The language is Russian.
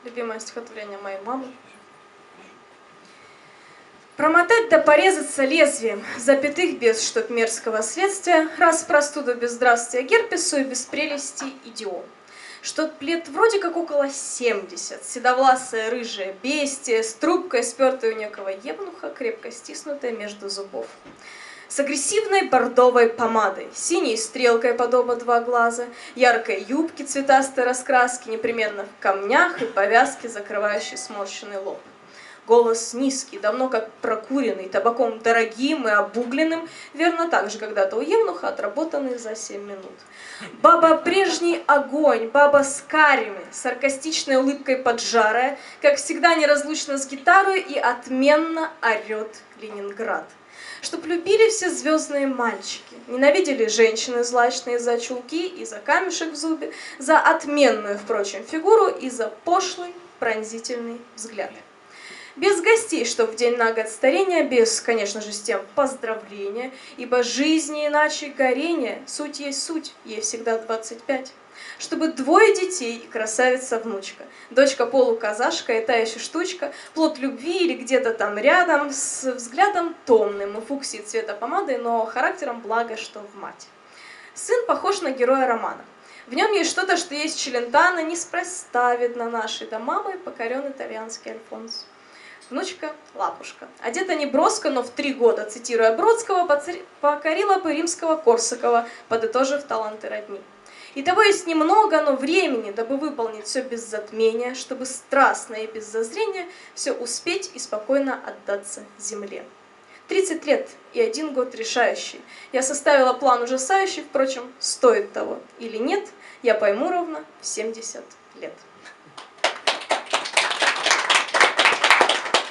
любимое стихотворение моей мамы. Промотать да порезаться лезвием, запятых без чтоб мерзкого следствия, раз простуду без здравствия герпесу и без прелести идиом. Что лет вроде как около 70, седовласое рыжее бестие, с трубкой, спертой у некого евнуха, крепко стиснутая между зубов. С агрессивной бордовой помадой, синей стрелкой под оба два глаза, яркой юбки цветастой раскраски, непременно в камнях и повязке, закрывающей сморщенный лоб. Голос низкий, давно как прокуренный, табаком дорогим и обугленным, верно так же когда-то у евнуха, отработанный за 7 минут. Баба прежний огонь, баба с карими, саркастичной улыбкой поджарая, как всегда неразлучно с гитарой и отменно орет Ленинград. Чтоб любили все звездные мальчики, ненавидели женщины злачные за чулки и за камешек в зубе, за отменную, впрочем, фигуру и за пошлый пронзительный взгляд. Без гостей, чтоб в день на год старения, без, конечно же, с тем поздравления, ибо жизни иначе горения, суть есть суть, ей всегда 25. Чтобы 2 детей и красавица-внучка, дочка полуказашка и та еще штучка, плод любви или где-то там рядом, с взглядом томным, и фуксией цвета помады, но характером благо, что в мать. Сын похож на героя романа. В нем есть что-то, что есть в Челентано, неспроста видно нашей, да мамой покорен итальянский Альфонс. Внучка Лапушка. Одета не броско, но в 3 года, цитируя Бродского, покорила бы римского Корсакова, подытожив таланты родни. И того есть немного, но времени, дабы выполнить все без затмения, чтобы страстно и без зазрения все успеть и спокойно отдаться земле. 30 лет и 1 год решающий. Я составила план ужасающий, впрочем, стоит того или нет, я пойму ровно в 70 лет.